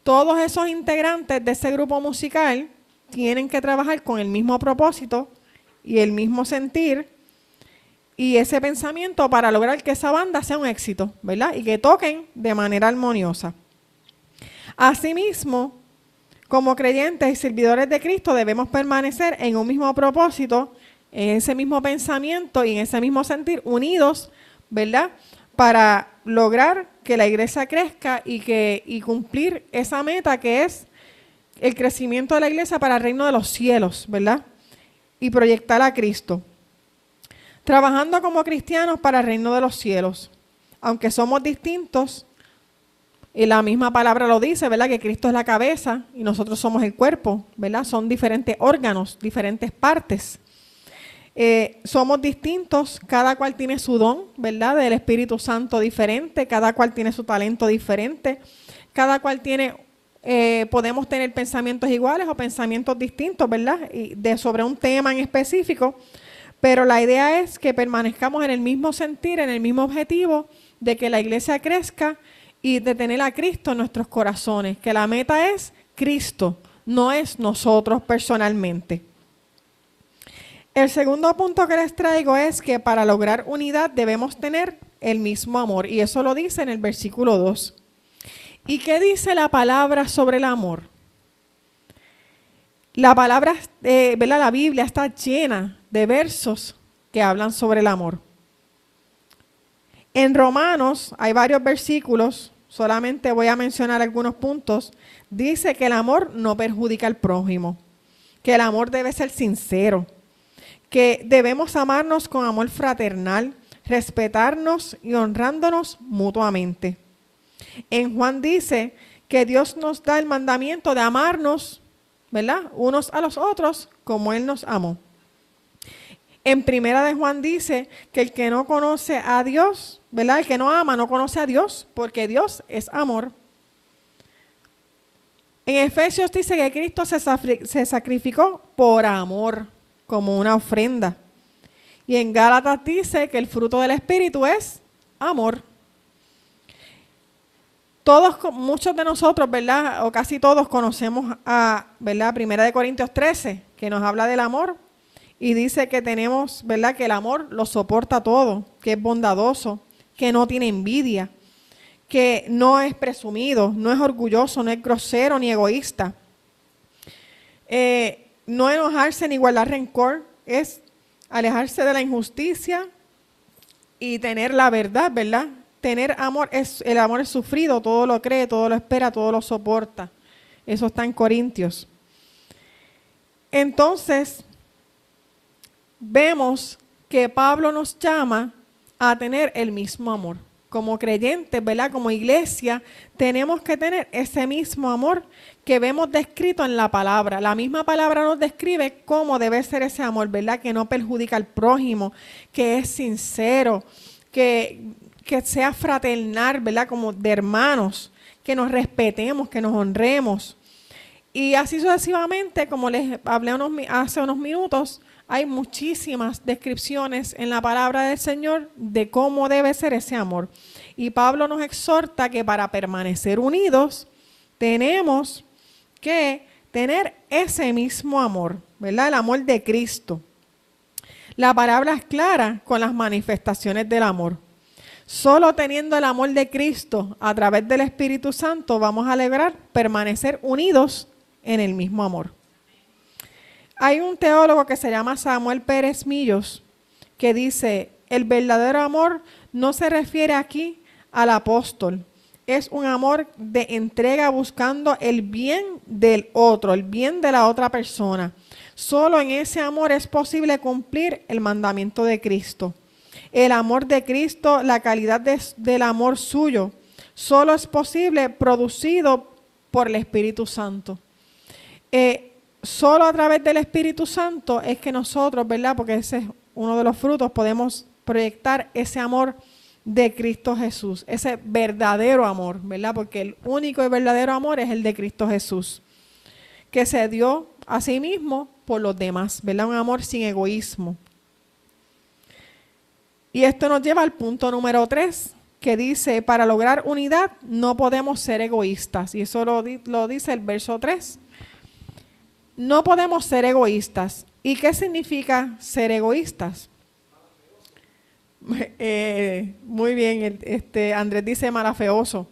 Todos esos integrantes de ese grupo musical tienen que trabajar con el mismo propósito y el mismo sentir y ese pensamiento para lograr que esa banda sea un éxito, ¿verdad? Y que toquen de manera armoniosa. Asimismo, como creyentes y servidores de Cristo debemos permanecer en un mismo propósito, en ese mismo pensamiento y en ese mismo sentir, unidos, ¿verdad?, para lograr que la iglesia crezca y cumplir esa meta que es el crecimiento de la iglesia para el reino de los cielos, ¿verdad? Y proyectar a Cristo. Trabajando como cristianos para el reino de los cielos. Aunque somos distintos, y la misma palabra lo dice, ¿verdad?, que Cristo es la cabeza y nosotros somos el cuerpo, ¿verdad? Son diferentes órganos, diferentes partes. Somos distintos, cada cual tiene su don, ¿verdad?, del Espíritu Santo diferente, cada cual tiene su talento diferente, cada cual tiene podemos tener pensamientos iguales o pensamientos distintos, ¿verdad? Sobre un tema en específico, pero la idea es que permanezcamos en el mismo sentir, en el mismo objetivo de que la iglesia crezca y de tener a Cristo en nuestros corazones, que la meta es Cristo, no es nosotros personalmente. El segundo punto que les traigo es que para lograr unidad debemos tener el mismo amor, y eso lo dice en el versículo 2. ¿Y qué dice la palabra sobre el amor? La palabra, ¿verdad? La Biblia está llena de versos que hablan sobre el amor. En Romanos hay varios versículos, solamente voy a mencionar algunos puntos. Dice que el amor no perjudica al prójimo, que el amor debe ser sincero, que debemos amarnos con amor fraternal, respetarnos y honrándonos mutuamente. En Juan dice que Dios nos da el mandamiento de amarnos, ¿verdad?, unos a los otros como Él nos amó. En Primera de Juan dice que el que no conoce a Dios, ¿verdad?, el que no ama no conoce a Dios, porque Dios es amor. En Efesios dice que Cristo se sacrificó por amor, como una ofrenda. Y en Gálatas dice que el fruto del Espíritu es amor. Muchos de nosotros, ¿verdad?, o casi todos conocemos a, ¿verdad?, Primera de Corintios 13, que nos habla del amor y dice que tenemos, ¿verdad?, que el amor lo soporta todo, que es bondadoso, que no tiene envidia, que no es presumido, no es orgulloso, no es grosero ni egoísta. No enojarse ni guardar rencor, es alejarse de la injusticia y tener la verdad, ¿verdad? Tener amor, el amor es sufrido, todo lo cree, todo lo espera, todo lo soporta. Eso está en Corintios. Entonces, vemos que Pablo nos llama a tener el mismo amor. Como creyentes, ¿verdad?, como iglesia, tenemos que tener ese mismo amor que vemos descrito en la palabra. La misma palabra nos describe cómo debe ser ese amor, ¿verdad?, que no perjudica al prójimo, que es sincero, que sea fraternal, ¿verdad?, como de hermanos, que nos respetemos, que nos honremos. Y así sucesivamente, como les hablé hace unos minutos, hay muchísimas descripciones en la palabra del Señor de cómo debe ser ese amor. Y Pablo nos exhorta que para permanecer unidos tenemos que tener ese mismo amor, ¿verdad?, el amor de Cristo. La palabra es clara con las manifestaciones del amor. Solo teniendo el amor de Cristo a través del Espíritu Santo vamos a lograr permanecer unidos en el mismo amor. Hay un teólogo que se llama Samuel Pérez Millos que dice, el verdadero amor no se refiere aquí al apóstol, es un amor de entrega buscando el bien del otro, el bien de la otra persona. Solo en ese amor es posible cumplir el mandamiento de Cristo. El amor de Cristo, la calidad del amor suyo, solo es posible producido por el Espíritu Santo. Solo a través del Espíritu Santo es que nosotros, ¿verdad?, porque ese es uno de los frutos, podemos proyectar ese amor de Cristo Jesús, ese verdadero amor, ¿verdad?, porque el único y verdadero amor es el de Cristo Jesús, que se dio a sí mismo por los demás, ¿verdad?, un amor sin egoísmo. Y esto nos lleva al punto número 3, que dice, para lograr unidad no podemos ser egoístas, y eso lo dice el verso 3. No podemos ser egoístas. ¿Y qué significa ser egoístas? Muy bien, Andrés dice malafeoso,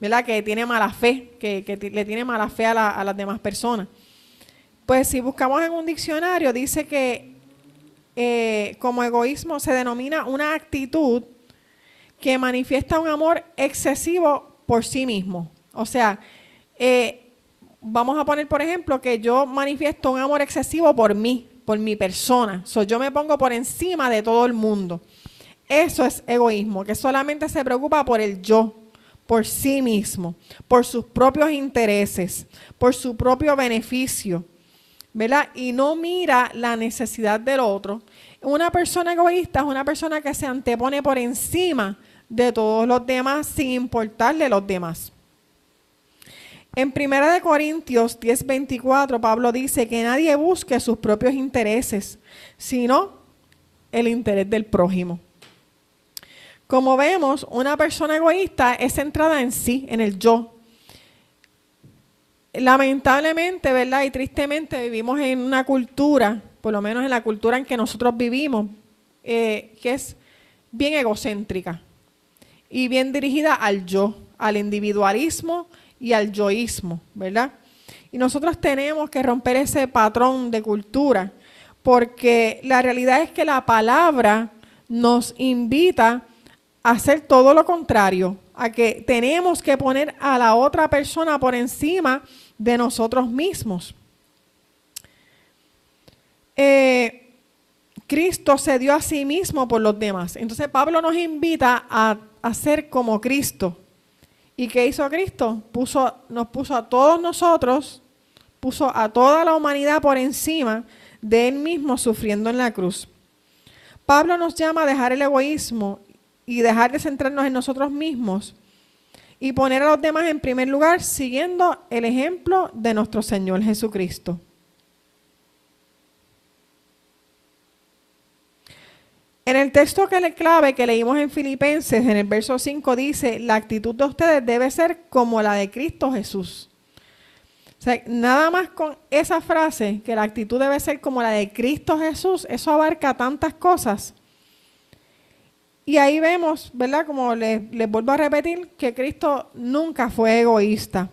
¿verdad?, que tiene mala fe, que le tiene mala fe a las demás personas. Pues si buscamos en un diccionario, dice que como egoísmo se denomina una actitud que manifiesta un amor excesivo por sí mismo. O sea, vamos a poner, por ejemplo, que yo manifiesto un amor excesivo por mí, por mi persona. Yo me pongo por encima de todo el mundo. Eso es egoísmo, que solamente se preocupa por el yo, por sí mismo, por sus propios intereses, por su propio beneficio, ¿verdad? Y no mira la necesidad del otro. Una persona egoísta es una persona que se antepone por encima de todos los demás sin importarle los demás. En 1 Corintios 10:24, Pablo dice que nadie busque sus propios intereses, sino el interés del prójimo. Como vemos, una persona egoísta es centrada en sí, en el yo. Lamentablemente, ¿verdad? Y tristemente vivimos en una cultura, por lo menos en la cultura en que nosotros vivimos, que es bien egocéntrica y bien dirigida al yo, al individualismo y al yoísmo, ¿verdad? Y nosotros tenemos que romper ese patrón de cultura, porque la realidad es que la palabra nos invita a hacer todo lo contrario, a que tenemos que poner a la otra persona por encima de nosotros mismos. Cristo se dio a sí mismo por los demás. Entonces Pablo nos invita a ser como Cristo. ¿Y qué hizo Cristo? Nos puso a todos nosotros, puso a toda la humanidad por encima de Él mismo sufriendo en la cruz. Pablo nos llama a dejar el egoísmo y dejar de centrarnos en nosotros mismos y poner a los demás en primer lugar siguiendo el ejemplo de nuestro Señor Jesucristo. En el texto clave que leímos en Filipenses, en el verso 5 dice, la actitud de ustedes debe ser como la de Cristo Jesús. O sea, nada más con esa frase, que la actitud debe ser como la de Cristo Jesús, eso abarca tantas cosas. Y ahí vemos, ¿verdad? Como les vuelvo a repetir, que Cristo nunca fue egoísta.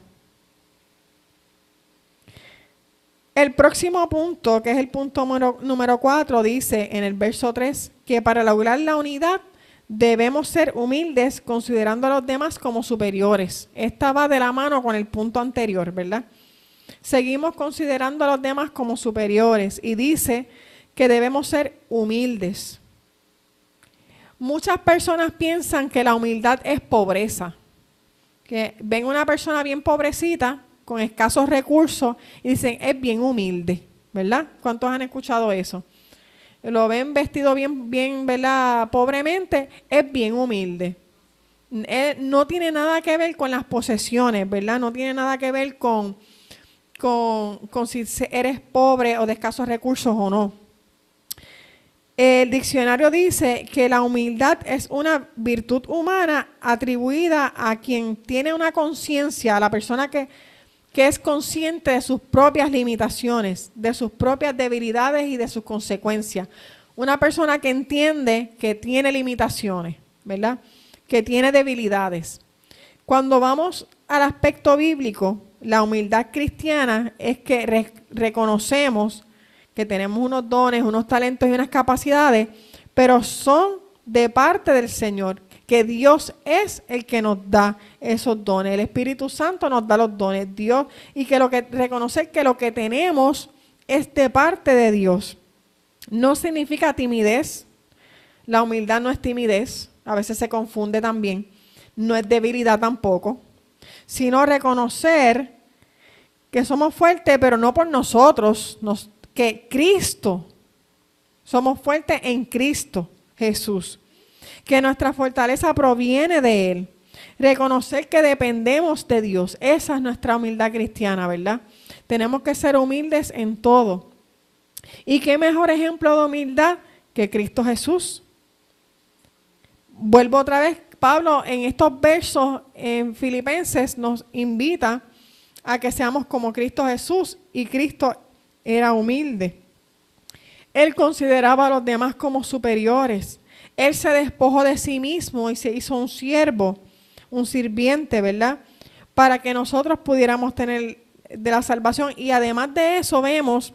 El próximo punto, que es el punto número 4, dice en el verso 3, que para lograr la unidad debemos ser humildes considerando a los demás como superiores. Esta va de la mano con el punto anterior, ¿verdad? Seguimos considerando a los demás como superiores y dice que debemos ser humildes. Muchas personas piensan que la humildad es pobreza, que ven una persona bien pobrecita, con escasos recursos, y dicen, es bien humilde, ¿verdad? ¿Cuántos han escuchado eso? Lo ven vestido bien, ¿verdad? Pobremente, es bien humilde. No tiene nada que ver con las posesiones, ¿verdad? No tiene nada que ver con si eres pobre o de escasos recursos o no. El diccionario dice que la humildad es una virtud humana atribuida a quien tiene una conciencia, a la persona que es consciente de sus propias limitaciones, de sus propias debilidades y de sus consecuencias. Una persona que entiende que tiene limitaciones, ¿verdad? Que tiene debilidades. Cuando vamos al aspecto bíblico, la humildad cristiana es que reconocemos que tenemos unos dones, unos talentos y unas capacidades, pero son de parte del Señor, que Dios es el que nos da esos dones. El Espíritu Santo nos da los dones, Dios, y que reconocer que lo que tenemos es de parte de Dios. No significa timidez, la humildad no es timidez, a veces se confunde también, no es debilidad tampoco, sino reconocer que somos fuertes, pero no por nosotros, que Cristo, somos fuertes en Cristo Jesús, que nuestra fortaleza proviene de Él. Reconocer que dependemos de Dios, esa es nuestra humildad cristiana, ¿verdad? Tenemos que ser humildes en todo. ¿Y qué mejor ejemplo de humildad que Cristo Jesús? Vuelvo otra vez, Pablo en estos versos en Filipenses nos invita a que seamos como Cristo Jesús, y Cristo era humilde. Él consideraba a los demás como superiores. Él se despojó de sí mismo y se hizo un siervo, un sirviente, ¿verdad? Para que nosotros pudiéramos tener de la salvación. Y además de eso vemos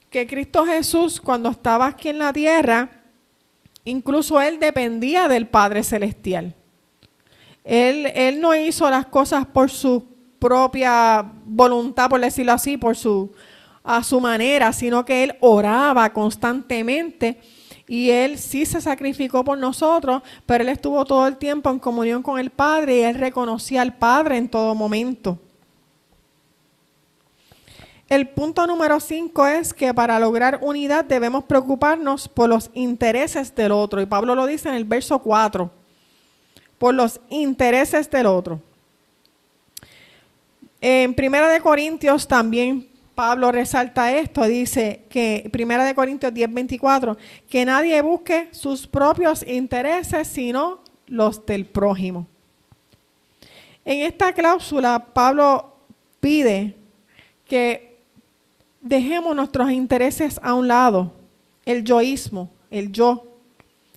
que Cristo Jesús, cuando estaba aquí en la tierra, incluso Él dependía del Padre Celestial. Él no hizo las cosas por su propia voluntad, por decirlo así, a su manera, sino que Él oraba constantemente y Él sí se sacrificó por nosotros, pero Él estuvo todo el tiempo en comunión con el Padre y Él reconocía al Padre en todo momento. El punto número 5 es que para lograr unidad debemos preocuparnos por los intereses del otro, y Pablo lo dice en el verso 4, por los intereses del otro. En 1 Corintios también Pablo resalta esto, dice que 1 Corintios 10:24, que nadie busque sus propios intereses, sino los del prójimo. En esta cláusula, Pablo pide que dejemos nuestros intereses a un lado, el yoísmo, el yo,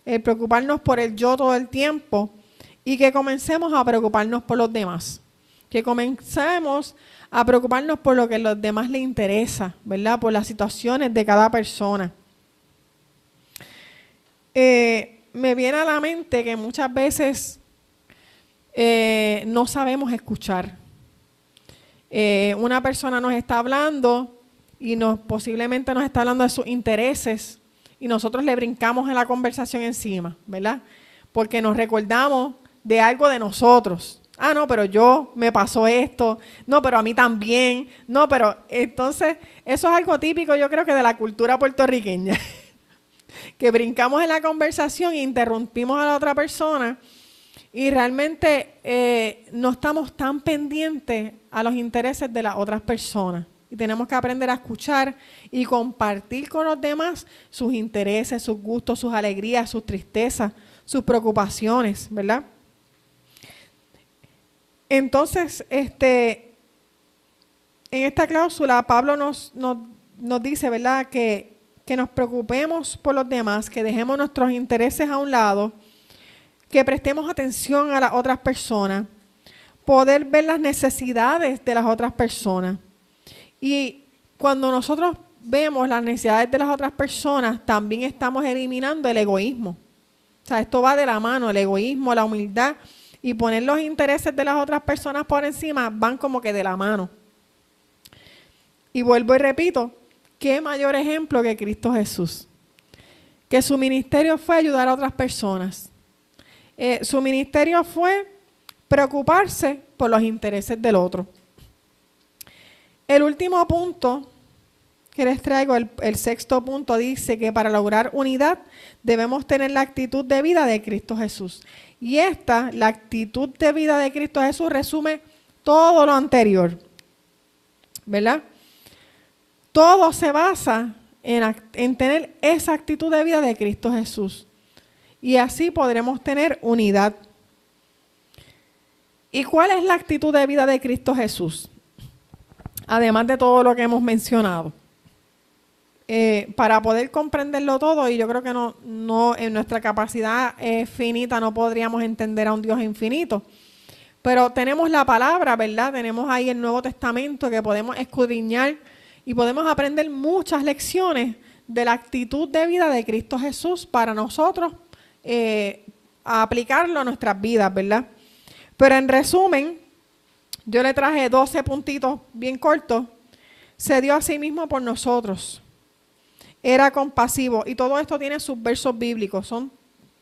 el preocuparnos por el yo todo el tiempo y que comencemos a preocuparnos por los demás, que comencemos a preocuparnos por lo que a los demás les interesa, ¿verdad? Por las situaciones de cada persona. Me viene a la mente que muchas veces no sabemos escuchar. Una persona nos está hablando y posiblemente nos está hablando de sus intereses y nosotros le brincamos en la conversación encima, ¿verdad? Porque nos recordamos de algo de nosotros. Ah, no, pero me pasó esto. No, pero a mí también. No, pero entonces eso es algo típico, yo creo que de la cultura puertorriqueña. Que brincamos en la conversación e interrumpimos a la otra persona y realmente no estamos tan pendientes a los intereses de las otras personas. Y tenemos que aprender a escuchar y compartir con los demás sus intereses, sus gustos, sus alegrías, sus tristezas, sus preocupaciones, ¿verdad? Entonces, en esta cláusula, Pablo nos dice, ¿verdad?, que nos preocupemos por los demás, que dejemos nuestros intereses a un lado, que prestemos atención a las otras personas, poder ver las necesidades de las otras personas. Y cuando nosotros vemos las necesidades de las otras personas, también estamos eliminando el egoísmo. O sea, esto va de la mano, el egoísmo, la humildad y poner los intereses de las otras personas por encima van como que de la mano. Y vuelvo y repito, qué mayor ejemplo que Cristo Jesús, que su ministerio fue ayudar a otras personas. Su ministerio fue preocuparse por los intereses del otro. El último punto que les traigo, el sexto punto, dice que para lograr unidad debemos tener la actitud de vida de Cristo Jesús. Y la actitud de vida de Cristo Jesús resume todo lo anterior, ¿verdad? Todo se basa en tener esa actitud de vida de Cristo Jesús. Y así podremos tener unidad. ¿Y cuál es la actitud de vida de Cristo Jesús? Además de todo lo que hemos mencionado. Para poder comprenderlo todo, y yo creo que no en nuestra capacidad finita no podríamos entender a un Dios infinito. Pero tenemos la palabra, ¿verdad? Tenemos ahí el Nuevo Testamento que podemos escudriñar y podemos aprender muchas lecciones de la actitud de vida de Cristo Jesús para nosotros a aplicarlo a nuestras vidas, ¿verdad? Pero en resumen, yo le traje 12 puntitos bien cortos. Se dio a sí mismo por nosotros. Era compasivo. Y todo esto tiene sus versos bíblicos. Son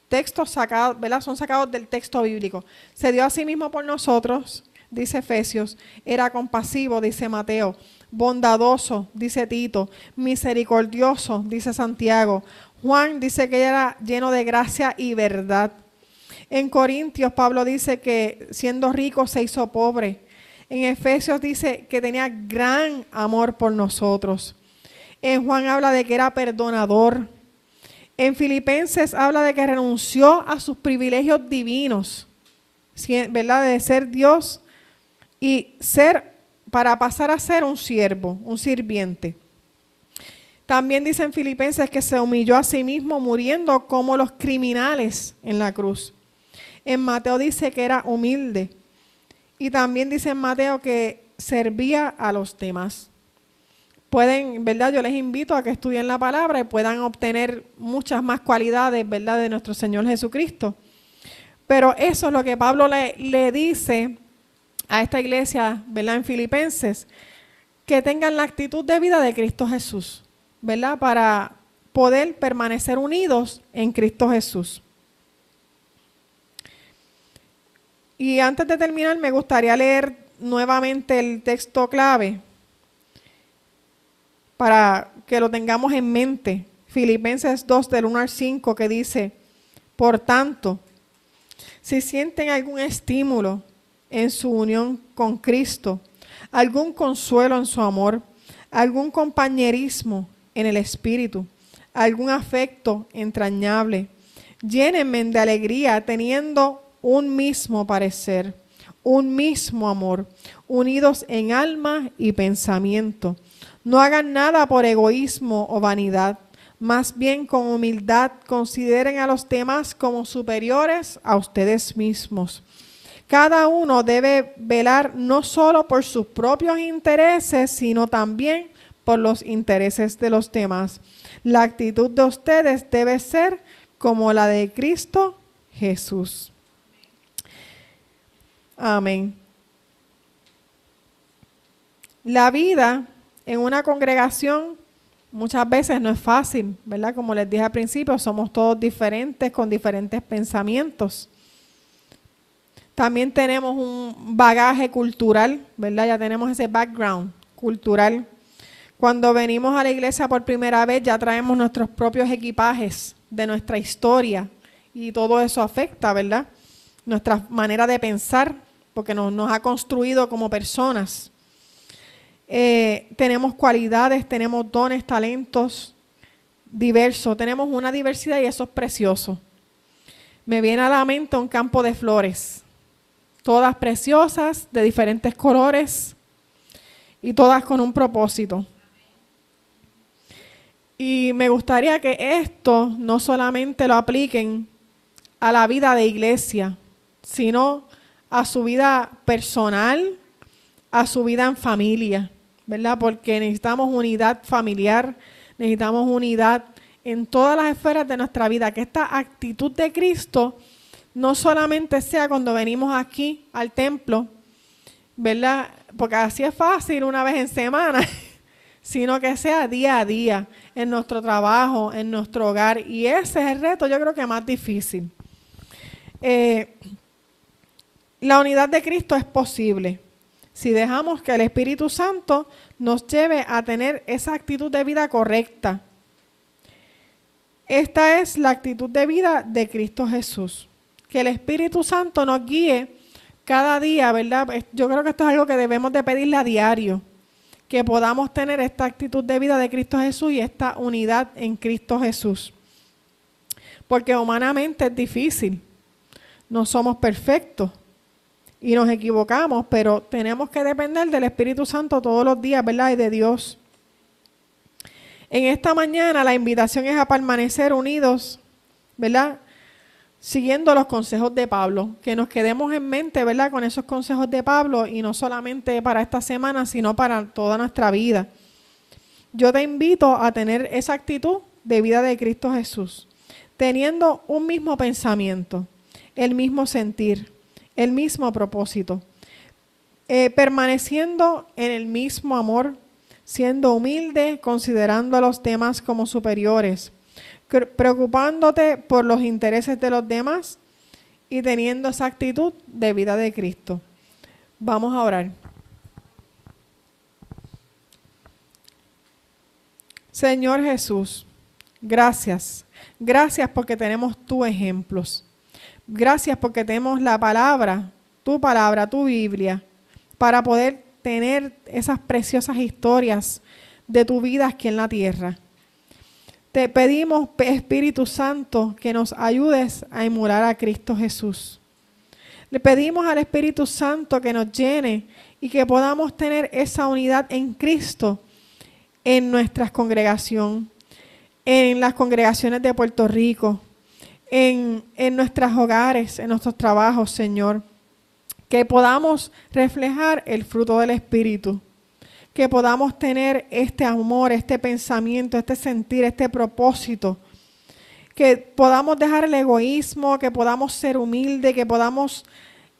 textos sacados, ¿verdad? Son sacados del texto bíblico. Se dio a sí mismo por nosotros, dice Efesios. Era compasivo, dice Mateo. Bondadoso, dice Tito. Misericordioso, dice Santiago. Juan dice que era lleno de gracia y verdad. En Corintios, Pablo dice que siendo rico se hizo pobre. En Efesios dice que tenía gran amor por nosotros. En Juan habla de que era perdonador. En Filipenses habla de que renunció a sus privilegios divinos, ¿verdad? De ser Dios y para pasar a ser un siervo, un sirviente. También dice en Filipenses que se humilló a sí mismo muriendo como los criminales en la cruz. En Mateo dice que era humilde. Y también dice en Mateo que servía a los demás. Pueden, ¿verdad? Yo les invito a que estudien la palabra y puedan obtener muchas más cualidades, ¿verdad?, de nuestro Señor Jesucristo. Pero eso es lo que Pablo le dice a esta iglesia, ¿verdad?, en Filipenses, que tengan la actitud de vida de Cristo Jesús, ¿verdad?, para poder permanecer unidos en Cristo Jesús. Y antes de terminar, me gustaría leer nuevamente el texto clave para que lo tengamos en mente. Filipenses 2, del 1 al 5, que dice: por tanto, si sienten algún estímulo en su unión con Cristo, algún consuelo en su amor, algún compañerismo en el espíritu, algún afecto entrañable. Llénenme de alegría teniendo un mismo parecer, un mismo amor, unidos en alma y pensamiento. No hagan nada por egoísmo o vanidad, más bien con humildad consideren a los demás como superiores a ustedes mismos. Cada uno debe velar no solo por sus propios intereses, sino también por los intereses de los demás. La actitud de ustedes debe ser como la de Cristo Jesús. Amén. La vida en una congregación muchas veces no es fácil, ¿verdad? Como les dije al principio, somos todos diferentes, con diferentes pensamientos. También tenemos un bagaje cultural, ¿verdad? Ya tenemos ese background cultural. Cuando venimos a la iglesia por primera vez, ya traemos nuestros propios equipajes de nuestra historia y todo eso afecta, ¿verdad? Nuestra manera de pensar, porque nos ha construido como personas. Tenemos cualidades, tenemos dones, talentos diversos, tenemos una diversidad y eso es precioso. Me viene a la mente un campo de flores, todas preciosas, de diferentes colores y todas con un propósito. Y me gustaría que esto no solamente lo apliquen a la vida de iglesia, sino a su vida personal, a su vida en familia, ¿verdad? Porque necesitamos unidad familiar, necesitamos unidad en todas las esferas de nuestra vida, que esta actitud de Cristo no solamente sea cuando venimos aquí al templo, ¿verdad? Porque así es fácil una vez en semana, sino que sea día a día, en nuestro trabajo, en nuestro hogar. Y ese es el reto, yo creo que más difícil. La unidad de Cristo es posible si dejamos que el Espíritu Santo nos lleve a tener esa actitud de vida correcta. Esta es la actitud de vida de Cristo Jesús. Que el Espíritu Santo nos guíe cada día, ¿verdad? Yo creo que esto es algo que debemos de pedirle a diario. Que podamos tener esta actitud de vida de Cristo Jesús y esta unidad en Cristo Jesús. Porque humanamente es difícil. No somos perfectos. Y nos equivocamos, pero tenemos que depender del Espíritu Santo todos los días, ¿verdad? Y de Dios. En esta mañana la invitación es a permanecer unidos, ¿verdad? Siguiendo los consejos de Pablo. Que nos quedemos en mente, ¿verdad? Con esos consejos de Pablo y no solamente para esta semana, sino para toda nuestra vida. Yo te invito a tener esa actitud de vida de Cristo Jesús. Teniendo un mismo pensamiento, el mismo sentir, el mismo propósito, permaneciendo en el mismo amor, siendo humilde, considerando a los demás como superiores, preocupándote por los intereses de los demás y teniendo esa actitud de vida de Cristo. Vamos a orar. Señor Jesús, gracias. Gracias porque tenemos tus ejemplos. Gracias porque tenemos la palabra, tu Biblia, para poder tener esas preciosas historias de tu vida aquí en la tierra. Te pedimos, Espíritu Santo, que nos ayudes a emular a Cristo Jesús. Le pedimos al Espíritu Santo que nos llene y que podamos tener esa unidad en Cristo en nuestra congregación, en las congregaciones de Puerto Rico, en nuestros hogares, en nuestros trabajos, Señor. Que podamos reflejar el fruto del Espíritu. Que podamos tener este amor, este pensamiento, este sentir, este propósito. Que podamos dejar el egoísmo, que podamos ser humildes, que podamos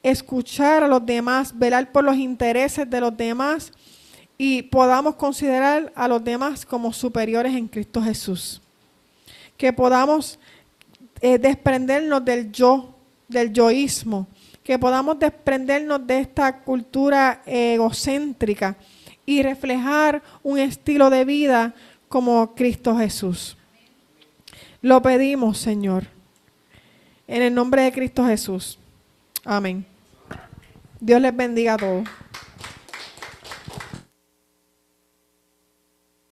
escuchar a los demás, velar por los intereses de los demás y podamos considerar a los demás como superiores en Cristo Jesús. Que podamos desprendernos del yoísmo, que podamos desprendernos de esta cultura egocéntrica y reflejar un estilo de vida como Cristo Jesús. Lo pedimos, Señor, en el nombre de Cristo Jesús. Amén. Dios les bendiga a todos.